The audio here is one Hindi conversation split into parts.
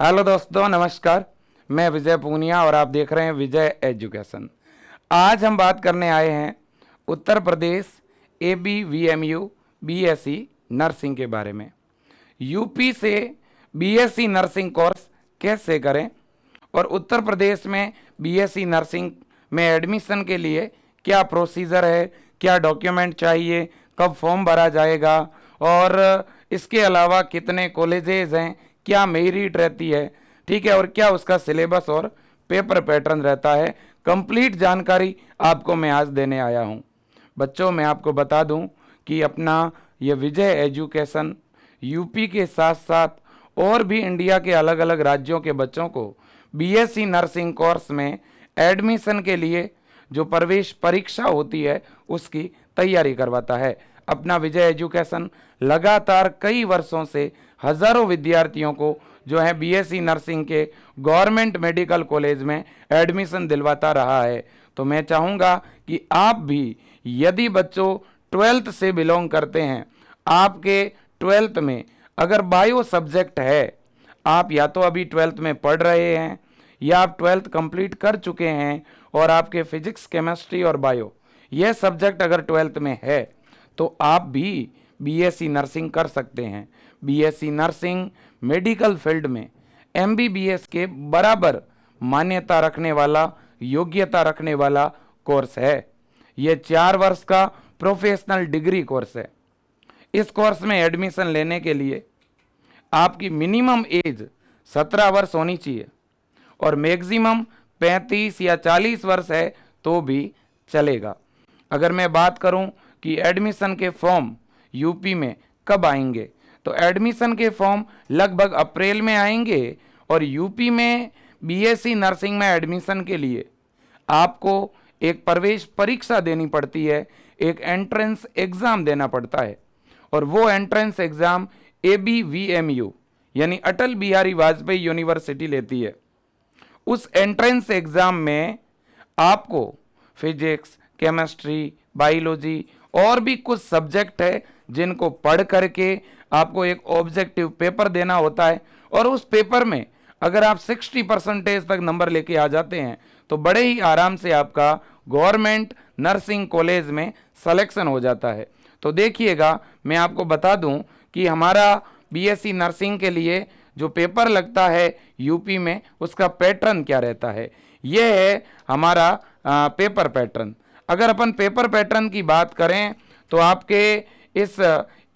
हेलो दोस्तों, नमस्कार। मैं विजय पूनिया और आप देख रहे हैं विजय एजुकेशन। आज हम बात करने आए हैं Uttar Pradesh ABVMU BSc nursing के बारे में। यूपी से BSc नर्सिंग कोर्स कैसे करें और उत्तर प्रदेश में BSc नर्सिंग में एडमिशन के लिए क्या प्रोसीजर है, क्या डॉक्यूमेंट चाहिए, कब फॉर्म भरा जाएगा और इसके अलावा कितने कॉलेजेस हैं, क्या मेरिट रहती है, ठीक है, और क्या उसका सिलेबस और पेपर पैटर्न रहता है। कंप्लीट जानकारी आपको मैं आज देने आया हूं। बच्चों, मैं आपको बता दूं कि अपना ये विजय एजुकेशन यूपी के साथ साथ और भी इंडिया के अलग अलग राज्यों के बच्चों को BSc नर्सिंग कोर्स में एडमिशन के लिए जो प्रवेश परीक्षा होती है उसकी तैयारी करवाता है। अपना विजय एजुकेशन लगातार कई वर्षों से हजारों विद्यार्थियों को जो है BSc नर्सिंग के गवर्नमेंट मेडिकल कॉलेज में एडमिशन दिलवाता रहा है। तो मैं चाहूँगा कि आप भी, यदि बच्चों 12th से बिलोंग करते हैं, आपके 12th में अगर बायो सब्जेक्ट है, आप या तो अभी 12th में पढ़ रहे हैं या आप 12th कंप्लीट कर चुके हैं और आपके फिजिक्स, केमिस्ट्री और बायो ये सब्जेक्ट अगर 12th में है तो आप भी BSc नर्सिंग कर सकते हैं। BSc नर्सिंग मेडिकल फील्ड में MBBS के बराबर मान्यता रखने वाला, योग्यता रखने वाला कोर्स है। यह 4 वर्ष का प्रोफेशनल डिग्री कोर्स है। इस कोर्स में एडमिशन लेने के लिए आपकी मिनिमम एज 17 वर्ष होनी चाहिए और मैक्सिमम 35 या 40 वर्ष है तो भी चलेगा। अगर मैं बात करूं कि एडमिशन के फॉर्म यूपी में कब आएंगे, तो एडमिशन के फॉर्म लगभग अप्रैल में आएंगे और यूपी में BSc नर्सिंग में एडमिशन के लिए आपको एक प्रवेश परीक्षा देनी पड़ती है, एक एंट्रेंस एग्जाम देना पड़ता है और वो एंट्रेंस एग्जाम ABVMU यानी अटल बिहारी वाजपेयी यूनिवर्सिटी लेती है। उस एंट्रेंस एग्जाम में आपको फिजिक्स, केमिस्ट्री, बायोलॉजी और भी कुछ सब्जेक्ट है जिनको पढ़ करके आपको एक ऑब्जेक्टिव पेपर देना होता है और उस पेपर में अगर आप 60% तक नंबर लेके आ जाते हैं तो बड़े ही आराम से आपका गवर्नमेंट नर्सिंग कॉलेज में सिलेक्शन हो जाता है। तो देखिएगा, मैं आपको बता दूं कि हमारा BSc नर्सिंग के लिए जो पेपर लगता है यूपी में उसका पैटर्न क्या रहता है। यह है हमारा पेपर पैटर्न। अगर अपन पेपर पैटर्न की बात करें तो आपके इस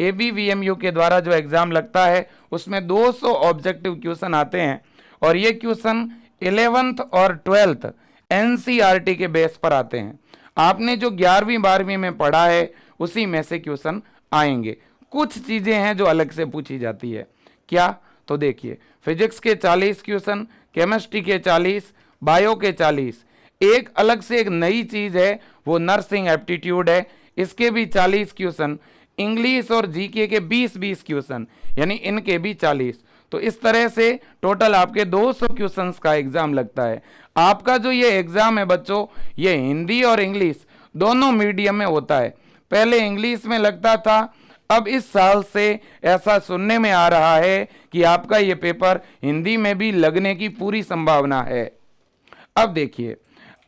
ABVMU के द्वारा जो एग्ज़ाम लगता है उसमें 200 ऑब्जेक्टिव क्वेश्चन आते हैं और ये क्वेश्चन 11th और 12th NCERT के बेस पर आते हैं। आपने जो 11वीं 12वीं में पढ़ा है उसी में से क्वेश्चन आएंगे। कुछ चीज़ें हैं जो अलग से पूछी जाती है। क्या? तो देखिए, फिजिक्स के 40 क्वेश्चन, केमिस्ट्री के 40, बायो के 40। एक अलग से एक नई चीज़ है, वो नर्सिंग एप्टीट्यूड है, इसके भी 40 क्वेश्चन, इंग्लिश और GK के 20-20 क्वेश्चन, यानी इनके भी 40। तो इस तरह से टोटल आपके 200 क्वेश्चंस का एग्जाम लगता है। आपका जो ये एग्जाम है बच्चों, ये हिंदी और इंग्लिश दोनों मीडियम में होता है। पहले इंग्लिश में लगता था, अब इस साल से ऐसा सुनने में आ रहा है कि आपका ये पेपर हिंदी में भी लगने की पूरी संभावना है। अब देखिए,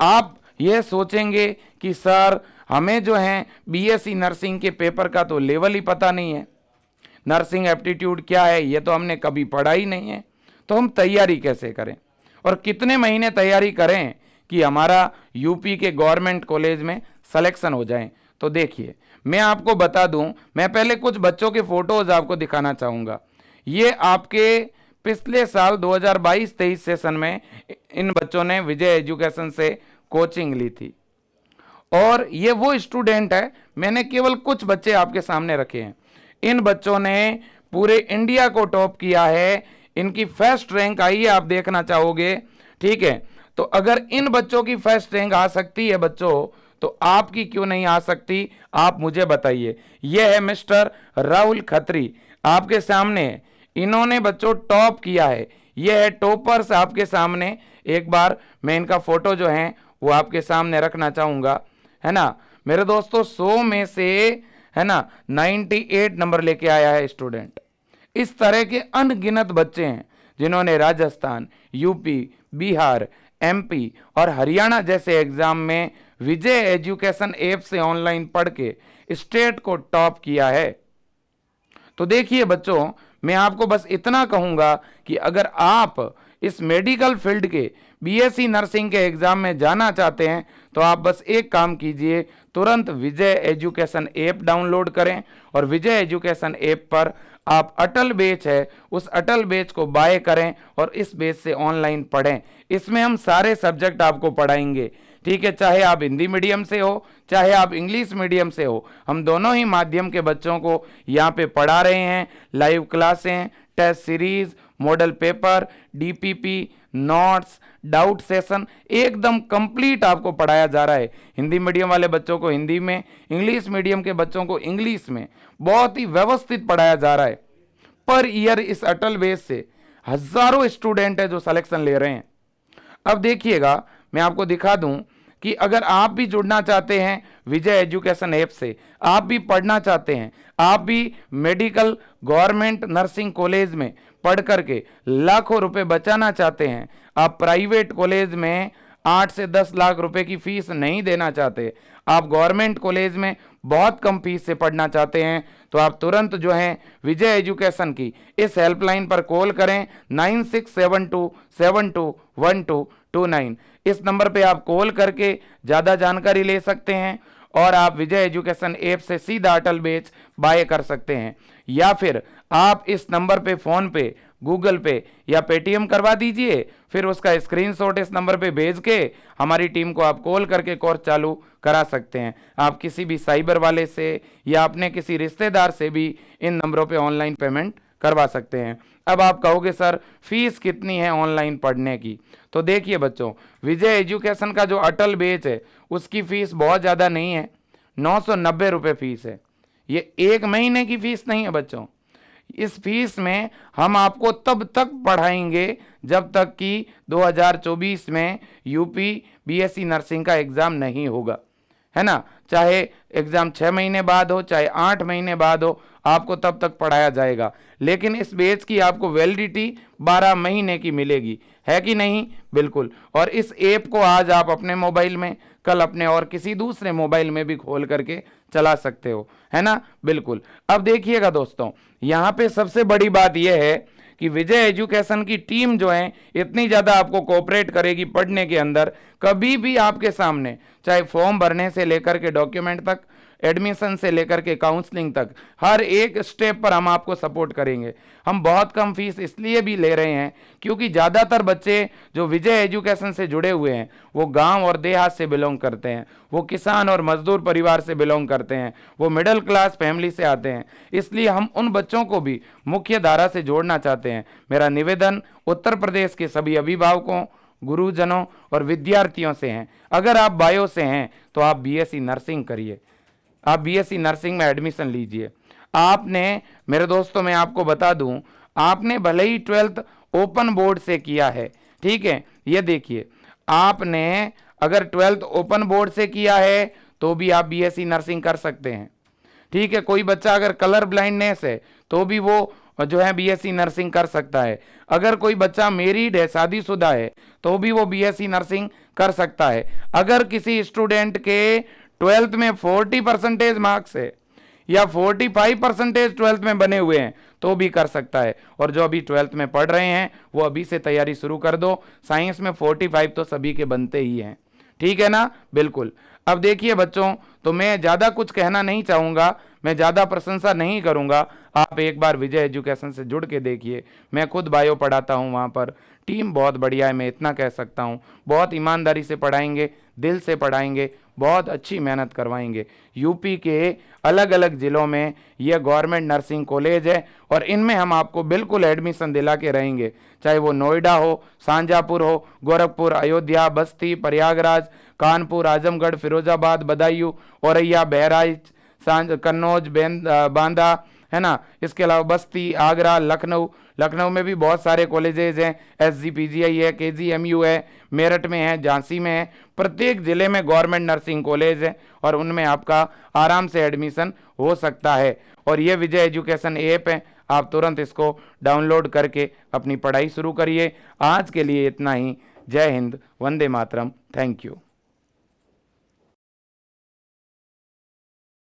आप ये सोचेंगे कि सर हमें जो है BSc नर्सिंग के पेपर का तो लेवल ही पता नहीं है, नर्सिंग एप्टीट्यूड क्या है ये तो हमने कभी पढ़ा ही नहीं है, तो हम तैयारी कैसे करें और कितने महीने तैयारी करें कि हमारा यूपी के गवर्नमेंट कॉलेज में सिलेक्शन हो जाए। तो देखिए, मैं आपको बता दूं, मैं पहले कुछ बच्चों के फोटोज आपको दिखाना चाहूँगा। ये आपके पिछले साल 2022-23 सेशन में इन बच्चों ने विजय एजुकेशन से कोचिंग ली थी और ये वो स्टूडेंट है, मैंने केवल कुछ बच्चे आपके सामने रखे हैं। इन बच्चों ने पूरे इंडिया को टॉप किया है, इनकी फर्स्ट रैंक आई है, आप देखना चाहोगे, ठीक है। तो अगर इन बच्चों की फर्स्ट रैंक आ सकती है बच्चों, तो आपकी क्यों नहीं आ सकती, आप मुझे बताइए। यह है मिस्टर राहुल खत्री, आपके सामने इन्होंने बच्चों टॉप किया है। यह है टॉपर्स आपके सामने। एक बार मैं इनका फोटो जो है वो आपके सामने रखना चाहूंगा, है ना मेरे दोस्तों। 100 में से, है ना, 98 नंबर लेके आया है स्टूडेंट। इस तरह के अनगिनत बच्चे हैं जिन्होंने राजस्थान, यूपी, बिहार, एमपी और हरियाणा जैसे एग्जाम में विजय एजुकेशन ऐप से ऑनलाइन पढ़ के स्टेट को टॉप किया है। तो देखिए बच्चों, मैं आपको बस इतना कहूंगा कि अगर आप इस मेडिकल फील्ड के बीएससी नर्सिंग के एग्जाम में जाना चाहते हैं तो आप बस एक काम कीजिए, तुरंत विजय एजुकेशन ऐप डाउनलोड करें और विजय एजुकेशन ऐप पर आप अटल बैच है उस अटल बैच को बाय करें और इस बैच से ऑनलाइन पढ़ें। इसमें हम सारे सब्जेक्ट आपको पढ़ाएंगे, ठीक है, चाहे आप हिंदी मीडियम से हो चाहे आप इंग्लिश मीडियम से हो, हम दोनों ही माध्यम के बच्चों को यहाँ पे पढ़ा रहे हैं। लाइव क्लासें, test series, model paper, DPP, notes, doubt session एकदम कंप्लीट आपको पढ़ाया जा रहा है। हिंदी मीडियम वाले बच्चों को हिंदी में, इंग्लिश मीडियम के बच्चों को इंग्लिश में, बहुत ही व्यवस्थित पढ़ाया जा रहा है। पर ईयर इस अटल बेस से हजारों स्टूडेंट है जो सिलेक्शन ले रहे हैं। अब देखिएगा, मैं आपको दिखा दूं कि अगर आप भी जुड़ना चाहते हैं विजय एजुकेशन ऐप से, आप भी पढ़ना चाहते हैं, आप भी मेडिकल गवर्नमेंट नर्सिंग कॉलेज में पढ़ करके लाखों रुपए बचाना चाहते हैं, आप प्राइवेट कॉलेज में 8 से 10 लाख रुपए की फीस नहीं देना चाहते, आप गवर्नमेंट कॉलेज में बहुत कम फीस से पढ़ना चाहते हैं, तो आप तुरंत जो है विजय एजुकेशन की इस हेल्पलाइन पर कॉल करें 9672721229। इस नंबर पे आप कॉल करके ज़्यादा जानकारी ले सकते हैं और आप विजय एजुकेशन ऐप से सीधा अटल बैच बाय कर सकते हैं, या फिर आप इस नंबर पे फ़ोन पे, गूगल पे या पेटीएम करवा दीजिए, फिर उसका स्क्रीनशॉट इस नंबर पे भेज के हमारी टीम को आप कॉल करके कोर्स चालू करा सकते हैं। आप किसी भी साइबर वाले से या अपने किसी रिश्तेदार से भी इन नंबरों पे ऑनलाइन पेमेंट करवा सकते हैं। अब आप कहोगे सर फीस कितनी है ऑनलाइन पढ़ने की, तो देखिए बच्चों, विजय एजुकेशन का जो अटल बैच है उसकी फीस बहुत ज़्यादा नहीं है, 990 रुपये फीस है। ये एक महीने की फीस नहीं है बच्चों। इस फीस में हम आपको तब तक पढ़ाएंगे जब तक कि 2024 में यूपी बीएससी नर्सिंग का एग्ज़ाम नहीं होगा, है ना। चाहे एग्ज़ाम 6 महीने बाद हो चाहे 8 महीने बाद हो, आपको तब तक पढ़ाया जाएगा। लेकिन इस बैच की आपको वैलिडिटी 12 महीने की मिलेगी, है कि नहीं? बिल्कुल। और इस ऐप को आज आप अपने मोबाइल में, कल अपने और किसी दूसरे मोबाइल में भी खोल करके चला सकते हो, है ना। बिल्कुल। अब देखिएगा दोस्तों, यहाँ पे सबसे बड़ी बात यह है कि विजय एजुकेशन की टीम जो है इतनी ज़्यादा आपको कोऑपरेट करेगी पढ़ने के अंदर, कभी भी आपके सामने चाहे फॉर्म भरने से लेकर के डॉक्यूमेंट तक, एडमिशन से लेकर के काउंसलिंग तक, हर एक स्टेप पर हम आपको सपोर्ट करेंगे। हम बहुत कम फीस इसलिए भी ले रहे हैं क्योंकि ज़्यादातर बच्चे जो विजय एजुकेशन से जुड़े हुए हैं वो गांव और देहात से बिलोंग करते हैं, वो किसान और मजदूर परिवार से बिलोंग करते हैं, वो मिडिल क्लास फैमिली से आते हैं। इसलिए हम उन बच्चों को भी मुख्य धारा से जोड़ना चाहते हैं। मेरा निवेदन उत्तर प्रदेश के सभी अभिभावकों, गुरुजनों और विद्यार्थियों से हैं, अगर आप बायो से हैं तो आप बीएससी नर्सिंग करिए, आप बीएससी नर्सिंग में एडमिशन लीजिए। आपने, मेरे दोस्तों मैं आपको बता दूं, आपने भले ही 12th ओपन बोर्ड से किया है, ठीक है, ये देखिए, आपने अगर 12th ओपन बोर्ड से किया है तो भी आप बीएससी नर्सिंग कर सकते हैं, ठीक है। कोई बच्चा अगर कलर ब्लाइंडनेस है तो भी वो जो है बीएससी नर्सिंग कर सकता है। अगर कोई बच्चा मैरिड है, शादीशुदा है, तो भी वो बीएससी नर्सिंग कर सकता है। अगर किसी स्टूडेंट के 12th में 40% मार्क्स है या 45% 12th में बने हुए हैं तो भी कर सकता है। और जो अभी 12th में पढ़ रहे हैं वो अभी से तैयारी शुरू कर दो, साइंस में 45 तो सभी के बनते ही हैं, ठीक है ना। बिल्कुल। अब देखिए बच्चों, तो मैं ज़्यादा कुछ कहना नहीं चाहूँगा, मैं ज़्यादा प्रशंसा नहीं करूँगा। आप एक बार विजय एजुकेशन से जुड़ के देखिए, मैं खुद बायो पढ़ाता हूँ वहाँ पर, टीम बहुत बढ़िया है, मैं इतना कह सकता हूँ। बहुत ईमानदारी से पढ़ाएंगे, दिल से पढ़ाएंगे, बहुत अच्छी मेहनत करवाएंगे। यूपी के अलग अलग ज़िलों में यह गवर्नमेंट नर्सिंग कॉलेज है और इनमें हम आपको बिल्कुल एडमिशन दिला के रहेंगे, चाहे वो नोएडा हो, शाहजहाँपुर हो, गोरखपुर, अयोध्या, बस्ती, प्रयागराज, कानपुर, आजमगढ़, फिरोजाबाद, बदायूं, औरैया, बहराइच, कन्नौज, बांदा, है ना। इसके अलावा बस्ती, आगरा, लखनऊ, लखनऊ में भी बहुत सारे कॉलेजेज हैं, SGPGI है, KGMU है, मेरठ में है, झांसी में है। प्रत्येक ज़िले में गवर्नमेंट नर्सिंग कॉलेज है और उनमें आपका आराम से एडमिशन हो सकता है। और ये विजय एजुकेशन ऐप है, आप तुरंत इसको डाउनलोड करके अपनी पढ़ाई शुरू करिए। आज के लिए इतना ही। जय हिंद, वंदे मातरम, थैंक यू।